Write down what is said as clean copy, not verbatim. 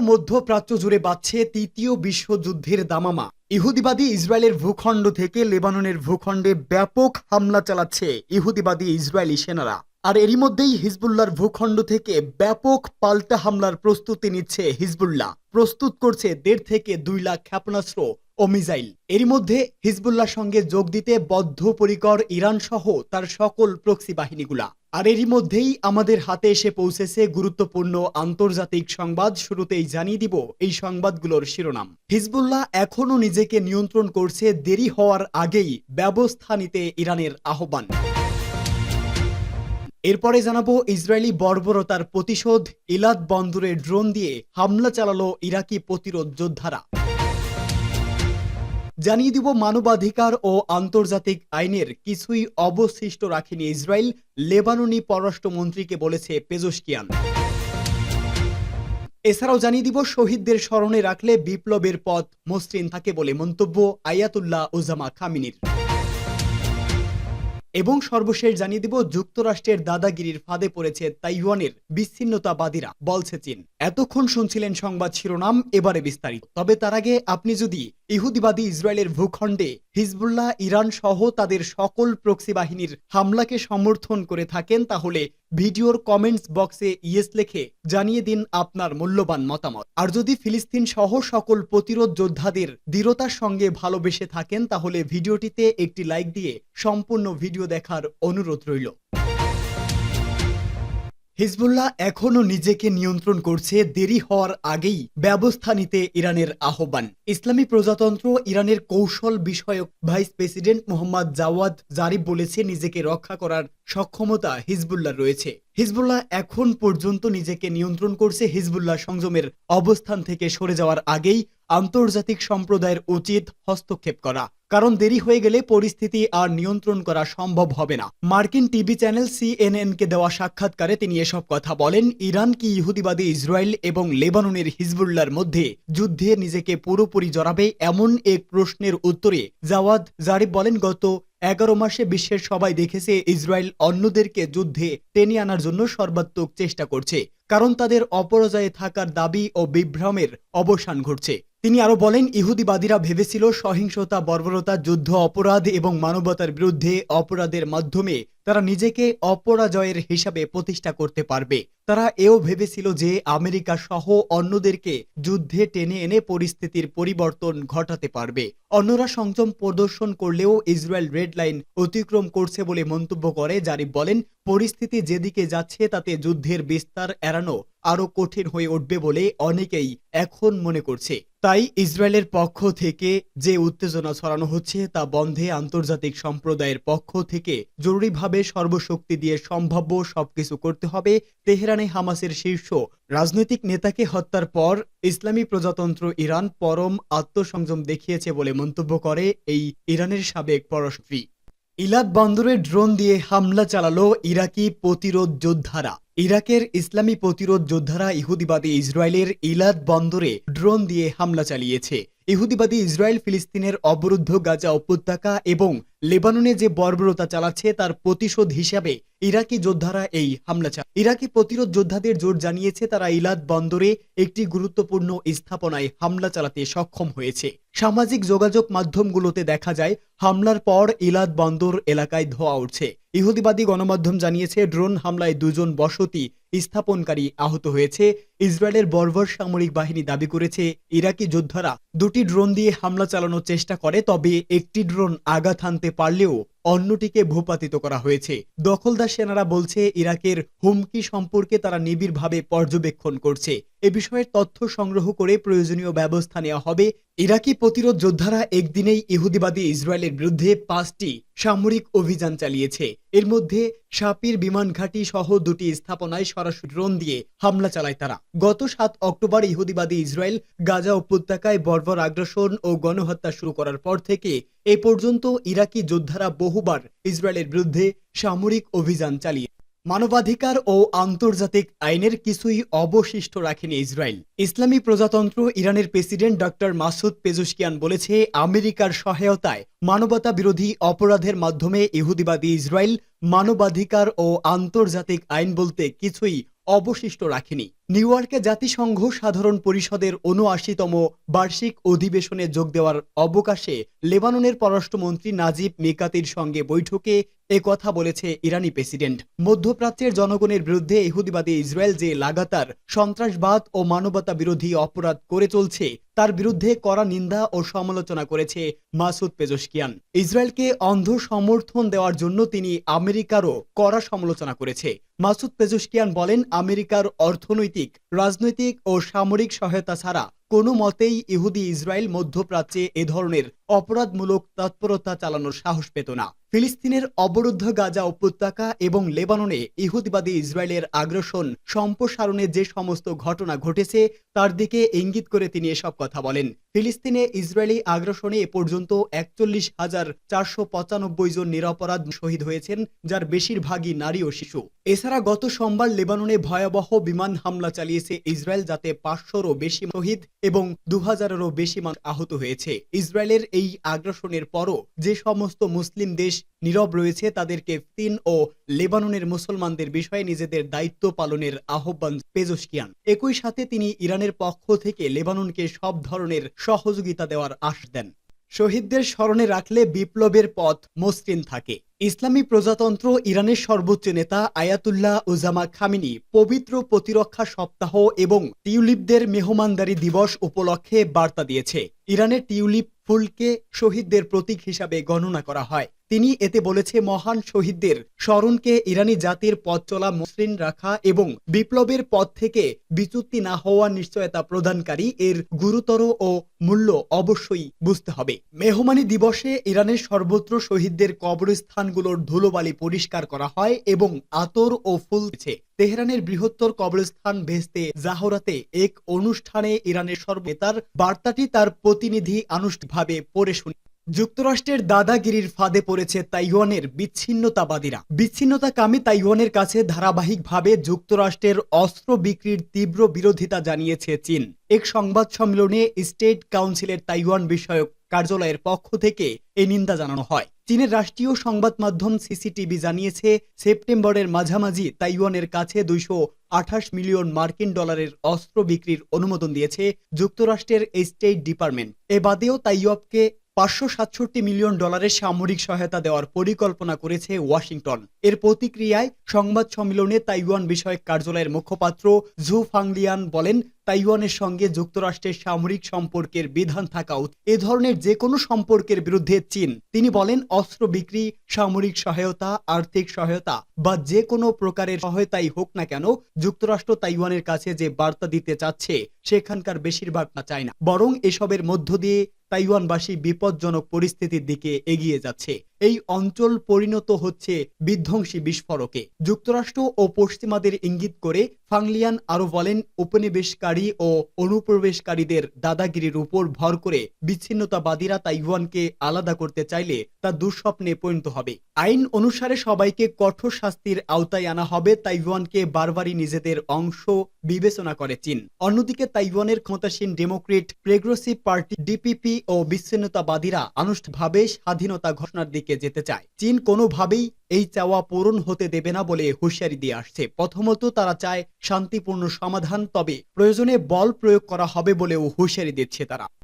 মধ্যপ্রাচ্য জুড়ে বাজছে তৃতীয় বিশ্বযুদ্ধের দামামা। ইহুদিবাদী ইসরায়েলের ভূখণ্ড থেকে লেবাননের ভূখণ্ডে ব্যাপক হামলা চালাচ্ছে ইহুদিবাদী ইসরায়েলি সেনারা। আর এরই মধ্যেই হিজবুল্লাহর ভূখণ্ড থেকে ব্যাপক পাল্টা হামলার প্রস্তুতি নিচ্ছে হিজবুল্লাহ। প্রস্তুত করছে 1.5 থেকে 2 লাখ ক্ষেপণাস্ত্র ও মিসাইল। এরই মধ্যে হিজবুল্লাহর সঙ্গে যোগ দিতে বদ্ধপরিকর ইরান সহ তার সকল প্রক্সি বাহিনীগুলা। আর এরই মধ্যেই আমাদের হাতে এসে পৌঁছেছে গুরুত্বপূর্ণ আন্তর্জাতিক সংবাদ। শুরুতেই জানিয়ে দিব এই সংবাদগুলোর শিরোনাম। হিজবুল্লাহ এখনও নিজেকে নিয়ন্ত্রণ করছে, দেরি হওয়ার আগেই ব্যবস্থা নিতে ইরানের আহ্বান। এরপরে জানাবো ইসরায়েলি বর্বরতার প্রতিশোধ, ইলাদ বন্দরে ড্রোন দিয়ে হামলা চালালো ইরাকি প্রতিরোধ যোদ্ধারা। জানিয়ে দিব মানবাধিকার ও আন্তর্জাতিক আইনের কিছুই অবশিষ্ট রাখেনি ইসরায়েল, লেবাননি পররাষ্ট্রমন্ত্রীকে বলেছে পেজোশকিয়ান। এছাড়াও জানিয়ে দিব শহীদদের স্মরণে রাখলে বিপ্লবের পথ মসৃণ থাকে বলে মন্তব্য আয়াতুল্লাহ ওজামা খামিনির। এবং সর্বশেষ জানিয়ে দিব যুক্তরাষ্ট্রের দাদাগিরির ফাঁদে পড়েছে তাইওয়ানের বিচ্ছিন্নতাবাদীরা, বলছে চীন। এতক্ষণ শুনছিলেন সংবাদ শিরোনাম, এবারে বিস্তারিত। তবে তার আগে আপনি যদি ইহুদিবাদী ইসরায়েলের ভূখণ্ডে হিজবুল্লাহ, ইরান সহ তাদের সকল প্রক্সি বাহিনীর হামলাকে সমর্থন করে থাকেন তাহলে ভিডিওর কমেন্টস বক্সে ইয়েস লিখে জানিয়ে দিন আপনার মূল্যবান মতামত। আর যদি ফিলিস্তিন সহ সকল প্রতিরোধ যোদ্ধাদের দৃঢ়তার সঙ্গে ভালোবেসে থাকেন তাহলে ভিডিওটিতে একটি লাইক দিয়ে সম্পূর্ণ ভিডিও দেখার অনুরোধ রইল। হিজবুল্লাহ এখনও নিজেকে নিয়ন্ত্রণ করছে, দেরি হওয়ার আগেই ব্যবস্থা নিতে ইরানের আহ্বান। ইসলামী প্রজাতন্ত্র ইরানের কৌশল বিষয়ক vice president Mohammad Javad Zarif বলেছে, নিজেকে রক্ষা করার সক্ষমতা হিজবুল্লাহ রয়েছে। হিজবুল্লাহ এখন পর্যন্ত নিজেকে নিয়ন্ত্রণ করছে। হিজবুল্লাহ সংযমের অবস্থান থেকে সরে যাওয়ার আগেই আন্তর্জাতিক সম্প্রদায়ের উচিত হস্তক্ষেপ করা, কারণ দেরি হয়ে গেলে পরিস্থিতি আর নিয়ন্ত্রণ করা সম্ভব হবে না। মার্কিন টিভি চ্যানেল CNN-কে দেওয়া সাক্ষাৎকারে তিনি এসব কথা বলেন। ইরান কি ইহুদিবাদী ইসরায়েল এবং লেবাননের হিজবুল্লাহর মধ্যে যুদ্ধে নিজেকে পুরোপুরি জড়াবে, এমন এক প্রশ্নের উত্তরে জাওয়াদ জারিফ বলেন, গত 11 মাসে বিশ্বের সবাই দেখেছে ইসরায়েল অন্যদেরকে যুদ্ধে টেনে আনার জন্য সর্বাত্মক চেষ্টা করছে, কারণ তাদের অপরাজয়ে থাকার দাবি ও বিভ্রমের অবসান ঘটছে। তিনি আরো বলেন, ইহুদিবাদীরা ভেবেছিল সহিংসতা, বর্বরতা, যুদ্ধ অপরাধ এবং মানবতার বিরুদ্ধে অপরাধের মাধ্যমে তারা নিজেকে অপরাজয়ের হিসাবে প্রতিষ্ঠা করতে পারবে। তারা এও ভেবেছিল যে আমেরিকা সহ অন্যদেরকে যুদ্ধে টেনে এনে পরিস্থিতির পরিবর্তন ঘটাতে পারবে। অন্যরা সংযম প্রদর্শন করলেও ইসরায়েল রেড লাইন অতিক্রম করছে বলে মন্তব্য করে জারিফ বলেন, পরিস্থিতি যেদিকে যাচ্ছে তাতে যুদ্ধের বিস্তার এড়ানো আরো কঠিন হয়ে উঠবে বলে অনেকেই এখন মনে করছে। তাই ইসরায়েলের পক্ষ থেকে যে উত্তেজনা ছড়ানো হচ্ছে তা বন্ধে আন্তর্জাতিক সম্প্রদায়ের পক্ষ থেকে জরুরিভাবে সর্বশক্তি দিয়ে সম্ভাব্য সবকিছু করতে হবে। তেহরানে হামাসের শীর্ষ রাজনৈতিক নেতাকে হত্যার পর ইসলামী প্রজাতন্ত্র ইরান পরম আত্মসংযম দেখিয়েছে বলে মন্তব্য করে এই ইরানের সাবেক পররাষ্ট্রমন্ত্রী। ইলাদ বন্দরে ড্রোন দিয়ে হামলা চালালো ইরাকি প্রতিরোধ যোদ্ধারা। ইরাকের ইসলামী প্রতিরোধ যোদ্ধারা ইহুদিবাদী ইসরায়েলের ইলাদ বন্দরে ড্রোন দিয়ে হামলা চালিয়েছে। ইহুদিবাদী ইসরায়েল ফিলিস্তিনের অবরুদ্ধ গাজা উপত্যকা এবং লেবাননে যে বর্বরতা চালাচ্ছে তার প্রতিশোধ হিসাবে ইরাকি যোদ্ধারা এই হামলা চালায়। ইরাকি প্রতিরোধ যোদ্ধাদের জোর জানিয়েছে তারা ইলাদ বন্দরে একটি গুরুত্বপূর্ণ স্থাপনায় হামলা চালাতে সক্ষম হয়েছে। সামাজিক যোগাযোগ মাধ্যমগুলোতে দেখা যায় হামলার পর ইলাদ বন্দর এলাকায় ধোঁয়া উঠছে। ইহুদিবাদী গণমাধ্যম জানিয়েছে ড্রোন হামলায় 2 জন বসতি স্থাপনকারী আহত হয়েছে। ইসরায়েলের বর্বর সামরিক বাহিনী দাবি করেছে ইরাকি যোদ্ধারা 2টি ড্রোন দিয়ে হামলা চালানোর চেষ্টা করে, তবে একটি ড্রোন আঘাত হানতে পারলেও অন্যটিকে ভূপাতিত করা হয়েছে। দখলদার সেনারা বলছে ইরাকের হুমকি সম্পর্কে তারা নিবিড়ভাবে পর্যবেক্ষণ করছে। এ বিষয়ে তথ্য সংগ্রহ করে প্রয়োজনীয় ব্যবস্থা নেওয়া হবে। ইরাকি প্রতিরোধ যোদ্ধারা একদিনেই ইহুদিবাদী ইসরায়েলের বিরুদ্ধে 5টি সামরিক অভিযান চালিয়েছে। এর মধ্যে শাপির বিমান ঘাঁটি সহ 2টি স্থাপনায় সরাসরি ড্রোন দিয়ে হামলা চালায় তারা। গত 7 অক্টোবর ইহুদিবাদী ইসরায়েল গাজা উপত্যকায় বর্বর আগ্রাসন ও গণহত্যা শুরু করার পর থেকে এ পর্যন্ত ইরাকি যোদ্ধারা বহুবার ইসরায়েলের বিরুদ্ধে সামরিক অভিযান চালিয়ে মানবাধিকার ও আন্তর্জাতিক আইনের কিছুই অবশিষ্ট রাখেনি ইসরায়েল। ইসলামী প্রজাতন্ত্র ইরানের প্রেসিডেন্ট ডক্টর মাসুদ পেজোশকিয়ান বলেছে, আমেরিকার সহায়তায় মানবতা বিরোধী অপরাধের মাধ্যমে ইহুদিবাদী ইসরায়েল মানবাধিকার ও আন্তর্জাতিক আইন বলতে কিছুই অবশিষ্ট রাখেনি। নিউ ইয়র্কে জাতিসংঘ সাধারণ পরিষদের ৭৯তম বার্ষিক অধিবেশনে যোগ দেওয়ার অবকাশে লেবাননের পররাষ্ট্রমন্ত্রী নাজিব মিকাতির সঙ্গে বৈঠকে একথা বলেছে ইরানি প্রেসিডেন্ট। মধ্যপ্রাচ্যের জনগণের বিরুদ্ধে ইহুদিবাদী ইসরায়েল যে লাগাতার সন্ত্রাসবাদ ও মানবতা বিরোধী অপরাধ করে চলছে তার বিরুদ্ধে কড়া নিন্দা ও সমালোচনা করেছে মাসুদ পেজেশকিয়ান। ইসরায়েলকে অন্ধ সমর্থন দেওয়ার জন্য তিনি আমেরিকারও কড়া সমালোচনা করেছে। মাসুদ পেজেশকিয়ান বলেন, আমেরিকার অর্থনৈতিক, রাজনৈতিক ও সামরিক সহায়তা ছাড়া কোনো মতেই ইহুদি ইসরায়েল মধ্যপ্রাচ্যে এ ধরনের অপরাধমূলক তৎপরতা চালানোর সাহস পেত না। ফিলিস্তিনের অবরুদ্ধ গাজা উপত্যকা এবং লেবাননে ইহুদিবাদী ইসরায়েলের আগ্রাসন সম্প্রসারণে যে সমস্ত ঘটনা ঘটেছে তার দিকে ইঙ্গিত করে তিনি এসব কথা বলেন। ফিলিস্তিনে ইসরায়েলি আগ্রাসনে এ পর্যন্ত ৪১,৪৯৫ জন নিরপরাধ শহীদ হয়েছেন, যার বেশিরভাগই নারী ও শিশু। এছাড়া গত সোমবার লেবাননে ভয়াবহ বিমান হামলা চালিয়েছে ইসরায়েল, যাতে ৫০০রও বেশি শহীদ এবং ২০০০-এরও বেশি মানুষ আহত হয়েছে। ইসরায়েলের এই আগ্রাসনের পরও যে সমস্ত মুসলিম দেশ নীরব রয়েছে তাদেরকে ফিলিস্তিন ও লেবাননের মুসলমানদের বিষয়ে নিজেদের দায়িত্ব পালনের আহ্বান পেজেশকিয়ান। একই সাথে তিনি ইরানের পক্ষ থেকে লেবাননকে সব ধরনের সহযোগিতা দেওয়ার আশ্বাস দেন। শহীদদের স্মরণে রাখলে বিপ্লবের পথ মসৃণ থাকে। ইসলামী প্রজাতন্ত্র ইরানের সর্বোচ্চ নেতা আয়াতুল্লাহ উজামা খামেনি পবিত্র প্রতিরক্ষা সপ্তাহ এবং টিউলিপদের মেহমানদারি দিবস উপলক্ষে বার্তা দিয়েছে। ইরানের টিউলিপ ফুলকে শহীদদের প্রতীক হিসাবে গণনা করা হয়। তিনি এতে বলেছে, মহান শহীদদের স্মরণকে ইরানি জাতির পথ চলা মসৃণ রাখা এবং বিপ্লবের পথ থেকে বিচ্যুতি না হওয়ার নিশ্চয়তা প্রদানকারী এর গুরুতর ও মূল্য অবশ্যই বুঝতে হবে। মেহমানি দিবসে ইরানের সর্বত্র শহীদদের কবরস্থানগুলোর ধুলোবালি পরিষ্কার করা হয় এবং আতর ও ফুল দিচ্ছে। তেহরানের বৃহত্তর কবরস্থান ভেস্তে জাহরাতে এক অনুষ্ঠানে ইরানের সর্বনেতার বার্তাটি তার প্রতিনিধি আনুষ্ঠানিকভাবে পড়ে শুনি। যুক্তরাষ্ট্রের দাদাগিরির ফাঁদে পড়েছে তাইওয়ানের বিচ্ছিন্নতাবাদীরা। বিচ্ছিন্নতাকামী তাইওয়ানের কাছে ধারাবাহিকভাবে যুক্তরাষ্ট্রের অস্ত্র বিক্রির তীব্র বিরোধিতা জানিয়েছে চীন। এক সংবাদ সম্মেলনে স্টেট কাউন্সিলের তাইওয়ান বিষয়ক কার্যালয়ের পক্ষ থেকে এই নিন্দা জানানো হয়। চীনের রাষ্ট্রীয় সংবাদ মাধ্যম সিসিটিভি জানিয়েছে, সেপ্টেম্বরের মাঝামাঝি তাইওয়ানের কাছে ২২৮ মিলিয়ন মার্কিন ডলারের অস্ত্র বিক্রির অনুমোদন দিয়েছে যুক্তরাষ্ট্রের স্টেট ডিপার্টমেন্ট। এ বাদেও তাইওয়ানকে ৫৬৭ মিলিয়ন ডলারের সামরিক সহায়তা দেওয়ার পরিকল্পনা করেছে ওয়াশিংটন। এর প্রতিক্রিয়ায় সংবাদ সম্মেলনে তাইওয়ান বিষয়ক কার্যালয়ের মুখপাত্র ঝু ফাংলিয়ান বলেন, তাইওয়ানের সঙ্গে যুক্তরাষ্ট্রের সামরিক সম্পর্কের বিধান থাকা উচিত। এ ধরনের যে কোনো সম্পর্কের বিরুদ্ধে চীন। তিনি বলেন, অস্ত্র বিক্রি, সামরিক সহায়তা, আর্থিক সহায়তা বা যে কোনো প্রকারের সহায়তাই হোক না কেন, যুক্তরাষ্ট্র তাইওয়ানের কাছে যে বার্তা দিতে চাচ্ছে সেখানকার বেশিরভাগ না চায় না, বরং এসবের মধ্য দিয়ে তাইওয়ানবাসী বিপজ্জনক পরিস্থিতির দিকে এগিয়ে যাচ্ছে। এই অঞ্চল পরিণত হচ্ছে বিধ্বংসী বিস্ফোরকে। যুক্তরাষ্ট্র ও পশ্চিমাদের ইঙ্গিত করে ফাংলিয়ান আরো বলেন, উপনিবেশকারী ও অনুপ্রবেশকারীদের দাদাগিরির উপর ভর করে বিচ্ছিন্নতাবাদীরা তাইওয়ানকে আলাদা করতে চাইলে তা দুঃস্বপ্নে পরিণত হবে। আইন অনুসারে সবাইকে কঠোর শাস্তির আওতায় আনা হবে। তাইওয়ানকে বারবারই নিজেদের অংশ বিবেচনা করে চীন। অন্যদিকে তাইওয়ানের ক্ষমতাসীন ডেমোক্রেট প্রগ্রেসিভ পার্টি ডিপিপি ও বিচ্ছিন্নতাবাদীরা আনুষ্ঠানিকভাবে স্বাধীনতা ঘোষণার দিকে যেতে চায়। চীন কোনোভাবেই এই চাওয়া পূরণ হতে দেবে না বলে হুঁশিয়ারি দিয়ে আসছে। প্রথমত তারা চায় শান্তিপূর্ণ সমাধান, তবে প্রয়োজনে বল প্রয়োগ করা হবে বলেও হুঁশিয়ারি দিচ্ছে তারা।